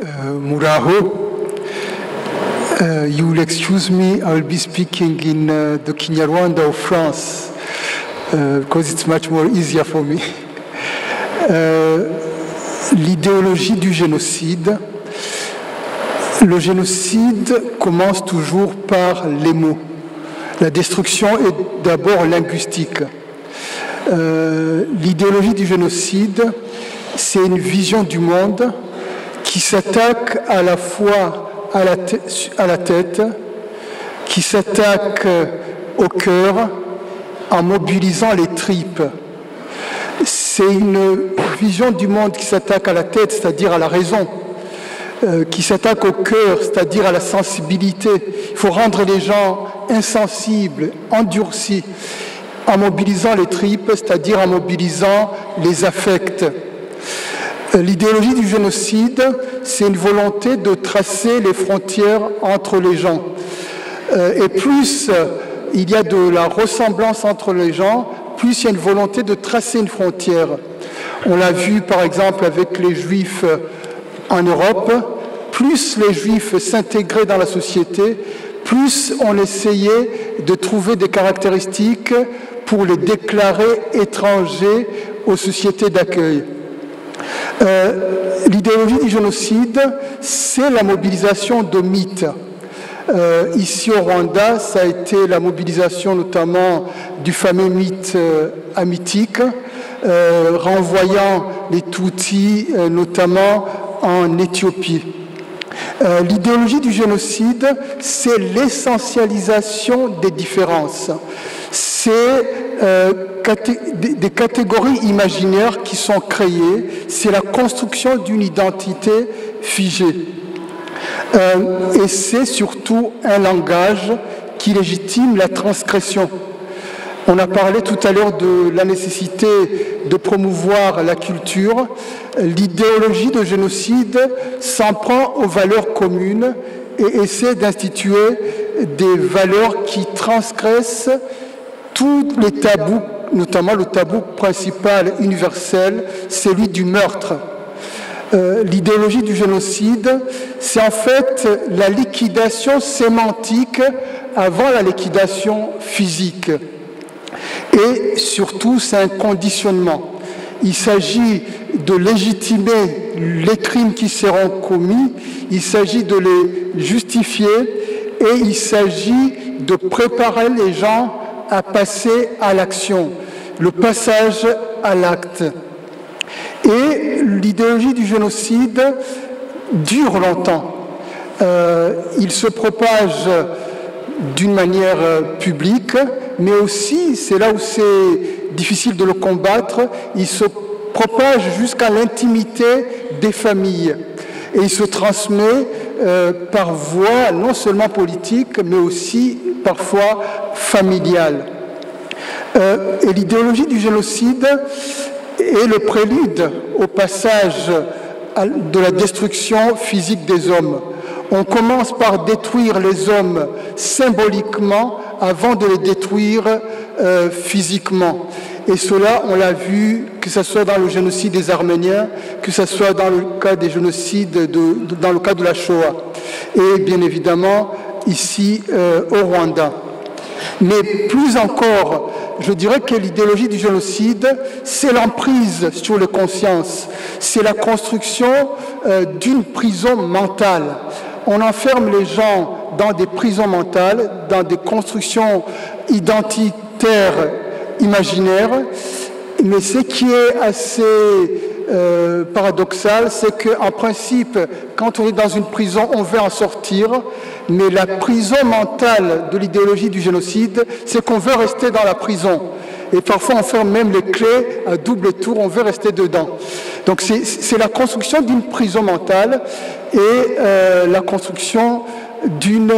Muraho. You will excuse me, I will be speaking in the Kinyarwanda of France because it's much more easier for me. L'idéologie du génocide. Le génocide commence toujours par les mots. La destruction est d'abord linguistique. L'idéologie du génocide, c'est une vision du monde qui s'attaque à la fois à la tête, qui s'attaque au cœur en mobilisant les tripes. C'est une vision du monde qui s'attaque à la tête, c'est-à-dire à la raison, qui s'attaque au cœur, c'est-à-dire à la sensibilité. Il faut rendre les gens insensibles, endurcis, en mobilisant les tripes, c'est-à-dire en mobilisant les affects. L'idéologie du génocide, c'est une volonté de tracer les frontières entre les gens. Et plus il y a de la ressemblance entre les gens, plus il y a une volonté de tracer une frontière. On l'a vu par exemple avec les Juifs en Europe, plus les Juifs s'intégraient dans la société, plus on essayait de trouver des caractéristiques pour les déclarer étrangers aux sociétés d'accueil. L'idéologie du génocide, c'est la mobilisation de mythes. Ici au Rwanda, ça a été la mobilisation notamment du fameux mythe hamitique, renvoyant les Tutsis notamment en Éthiopie. L'idéologie du génocide, c'est l'essentialisation des différences. C'est des catégories imaginaires qui sont créées, c'est la construction d'une identité figée. Et c'est surtout un langage qui légitime la transgression. On a parlé tout à l'heure de la nécessité de promouvoir la culture. L'idéologie de génocide s'en prend aux valeurs communes et essaie d'instituer des valeurs qui transgressent tous les tabous, notamment le tabou principal universel, celui du meurtre. L'idéologie du génocide, c'est en fait la liquidation sémantique avant la liquidation physique. Et surtout, c'est un conditionnement. Il s'agit de légitimer les crimes qui seront commis, il s'agit de les justifier et il s'agit de préparer les gens à passer à l'action, le passage à l'acte. Et l'idéologie du génocide dure longtemps. Il se propage d'une manière publique, mais aussi, c'est là où c'est difficile de le combattre, il se propage jusqu'à l'intimité des familles. Et il se transmet par voie non seulement politique, mais aussi parfois familiale. Et l'idéologie du génocide est le prélude au passage de la destruction physique des hommes. On commence par détruire les hommes symboliquement avant de les détruire physiquement. Et cela, on l'a vu, que ce soit dans le génocide des Arméniens, que ce soit dans le cas des génocides, dans le cas de la Shoah. Et bien évidemment, ici au Rwanda. Mais plus encore, je dirais que l'idéologie du génocide, c'est l'emprise sur les consciences. C'est la construction d'une prison mentale. On enferme les gens dans des prisons mentales, dans des constructions identitaires imaginaires. Mais ce qui est assez paradoxal, c'est qu'en principe, quand on est dans une prison, on veut en sortir, mais la prison mentale de l'idéologie du génocide, c'est qu'on veut rester dans la prison. Et parfois, on ferme même les clés à double tour, on veut rester dedans. Donc, c'est la construction d'une prison mentale et la construction d'une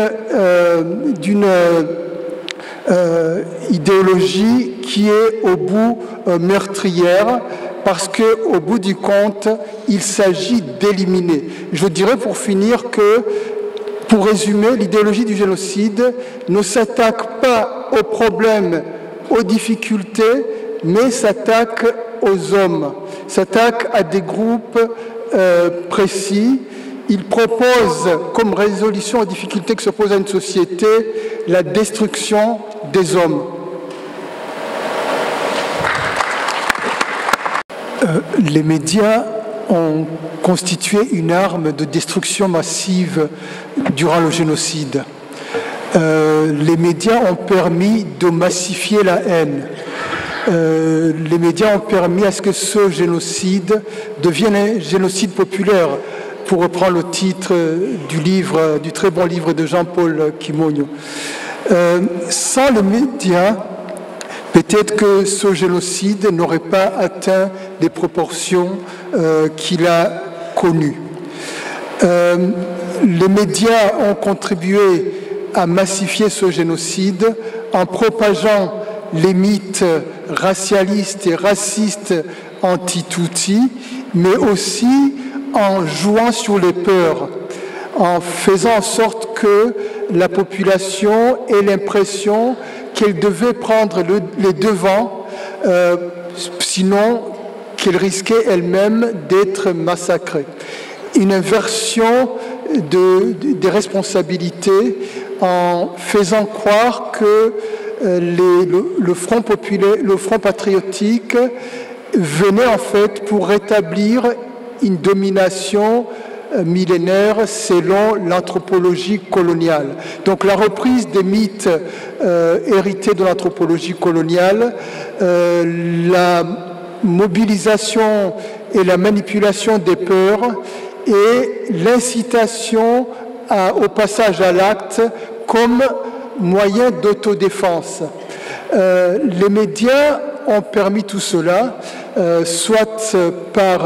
idéologie qui est au bout meurtrière, parce qu'au bout du compte, il s'agit d'éliminer. Je dirais pour finir que, pour résumer, l'idéologie du génocide ne s'attaque pas aux problèmes, aux difficultés, mais s'attaque aux hommes, s'attaque à des groupes précis il propose comme résolution aux difficultés que se pose à une société la destruction des hommes. Les médias ont constitué une arme de destruction massive durant le génocide. Les médias ont permis de massifier la haine. Les médias ont permis à ce que ce génocide devienne un génocide populaire, pour reprendre le titre du très bon livre de Jean-Paul Quimogno. Sans les médias, peut-être que ce génocide n'aurait pas atteint les proportions qu'il a connues. Les médias ont contribué à massifier ce génocide en propageant les mythes racialistes et racistes anti-Tutsi, mais aussi en jouant sur les peurs, en faisant en sorte que la population ait l'impression qu'elle devait prendre les devants, sinon qu'elle risquait elle-même d'être massacrée. Une inversion des responsabilités en faisant croire que le Front populaire, le Front patriotique venait en fait pour rétablir une domination millénaire selon l'anthropologie coloniale. Donc la reprise des mythes hérités de l'anthropologie coloniale, la mobilisation et la manipulation des peurs et l'incitation au passage à l'acte comme moyen d'autodéfense. Les médias ont permis tout cela, soit par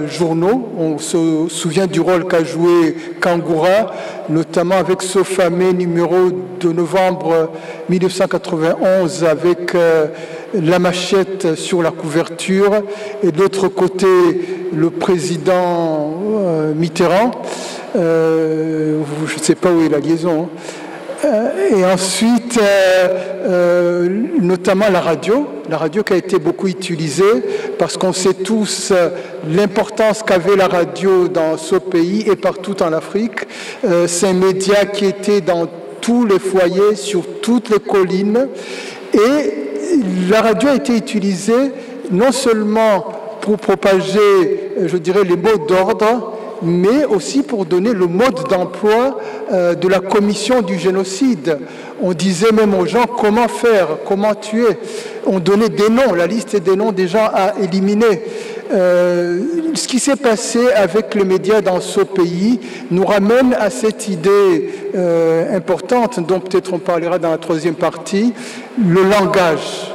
journaux, on se souvient du rôle qu'a joué Kangoura, notamment avec ce fameux numéro de novembre 1991 avec la machette sur la couverture, et d'autre côté le président Mitterrand, je ne sais pas où est la liaison, et ensuite, notamment la radio qui a été beaucoup utilisée, parce qu'on sait tous l'importance qu'avait la radio dans ce pays et partout en Afrique. C'est un média qui était dans tous les foyers, sur toutes les collines, et la radio a été utilisée non seulement pour propager, je dirais, les mots d'ordre, mais aussi pour donner le mode d'emploi de la commission du génocide. On disait même aux gens comment faire, comment tuer. On donnait des noms, la liste des noms des gens à éliminer. Ce qui s'est passé avec les médias dans ce pays nous ramène à cette idée importante, dont peut-être on parlera dans la troisième partie, le langage.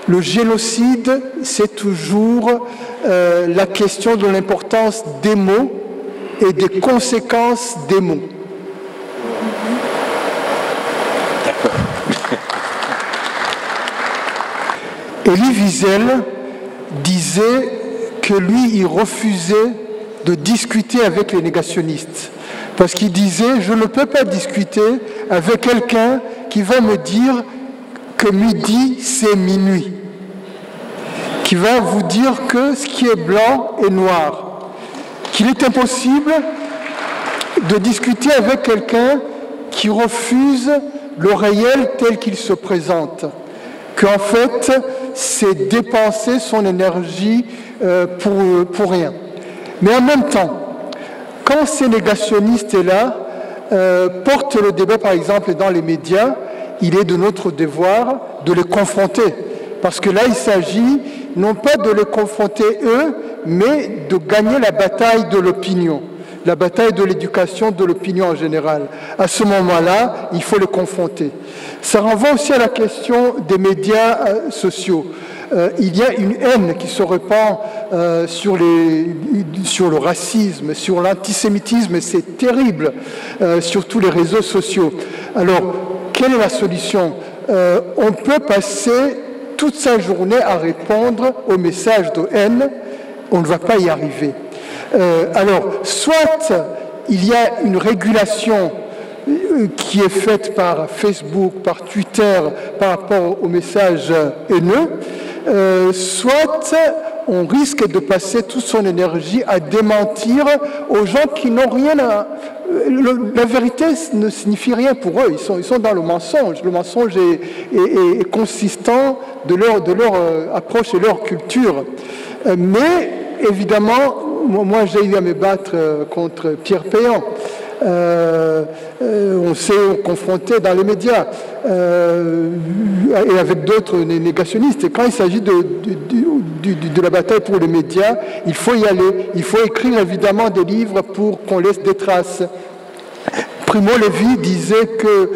Le génocide, c'est toujours la question de l'importance des mots et des conséquences des mots. D'accord. Elie Wiesel disait que lui, il refusait de discuter avec les négationnistes. Parce qu'il disait, je ne peux pas discuter avec quelqu'un qui va me dire que midi, c'est minuit. Qui va vous dire que ce qui est blanc est noir. Qu'il est impossible de discuter avec quelqu'un qui refuse le réel tel qu'il se présente. Qu'en fait, c'est dépenser son énergie pour rien. Mais en même temps, quand ces négationnistes-là portent le débat, par exemple, dans les médias, il est de notre devoir de les confronter. Parce que là, il s'agit non pas de les confronter eux, mais de gagner la bataille de l'opinion, la bataille de l'éducation de l'opinion en général. À ce moment-là, il faut les confronter. Ça renvoie aussi à la question des médias sociaux. Il y a une haine qui se répand sur le racisme, sur l'antisémitisme, et c'est terrible, sur tous les réseaux sociaux. Alors, quelle est la solution? On peut passer toute sa journée à répondre aux messages de haine, on ne va pas y arriver. Alors, soit il y a une régulation qui est faite par Facebook, par Twitter, par rapport aux messages haineux, soit on risque de passer toute son énergie à démentir aux gens qui n'ont rien à... La vérité ne signifie rien pour eux, ils sont dans le mensonge. Le mensonge est consistant de leur approche et leur culture. Mais évidemment, moi j'ai eu à me battre contre Pierre Péan. On s'est confronté dans les médias et avec d'autres négationnistes. Et quand il s'agit de la bataille pour les médias, il faut y aller. Il faut écrire évidemment des livres pour qu'on laisse des traces. Primo Levi disait que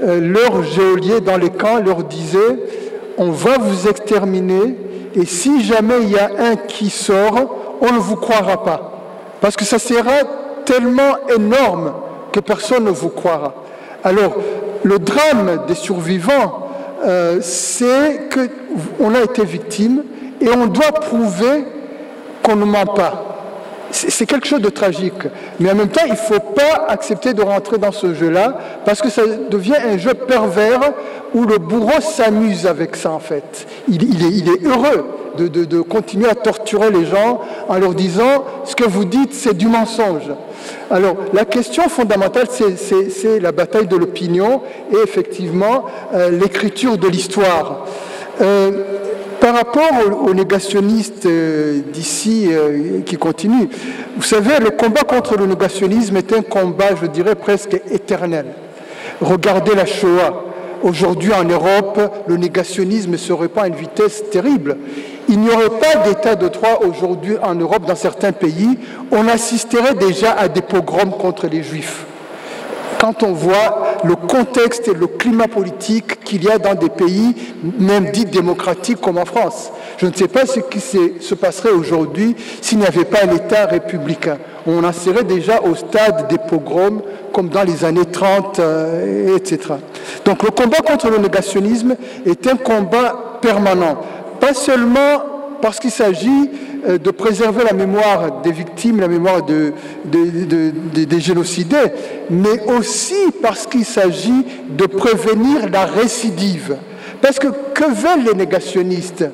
leur geôlier dans les camps leur disait « On va vous exterminer et si jamais il y a un qui sort, on ne vous croira pas. Parce que ça sera tellement énorme que personne ne vous croira. » Alors, le drame des survivants, c'est qu'on a été victime et on doit prouver qu'on ne ment pas. C'est quelque chose de tragique. Mais en même temps, il ne faut pas accepter de rentrer dans ce jeu-là parce que ça devient un jeu pervers où le bourreau s'amuse avec ça, en fait. Il est heureux de continuer à torturer les gens en leur disant « ce que vous dites, c'est du mensonge ». Alors, la question fondamentale, c'est la bataille de l'opinion et effectivement l'écriture de l'histoire. Par rapport aux négationnistes d'ici qui continuent, vous savez, le combat contre le négationnisme est un combat, je dirais, presque éternel. Regardez la Shoah. Aujourd'hui, en Europe, le négationnisme se répand à une vitesse terrible. Il n'y aurait pas d'état de droit aujourd'hui en Europe, dans certains pays. On assisterait déjà à des pogroms contre les Juifs. Quand on voit le contexte et le climat politique qu'il y a dans des pays, même dits démocratiques comme en France. Je ne sais pas ce qui se passerait aujourd'hui s'il n'y avait pas un État républicain. On en serait déjà au stade des pogroms, comme dans les années 30, etc. Donc le combat contre le négationnisme est un combat permanent. Pas seulement parce qu'il s'agit de préserver la mémoire des victimes, la mémoire des génocidés, mais aussi parce qu'il s'agit de prévenir la récidive. Parce que veulent les négationnistes?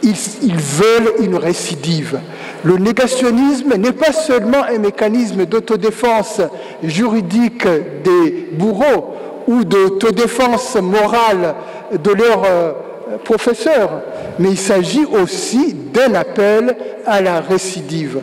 Ils veulent une récidive. Le négationnisme n'est pas seulement un mécanisme d'autodéfense juridique des bourreaux ou d'autodéfense morale de leurs professeurs, mais il s'agit aussi d'un appel à la récidive.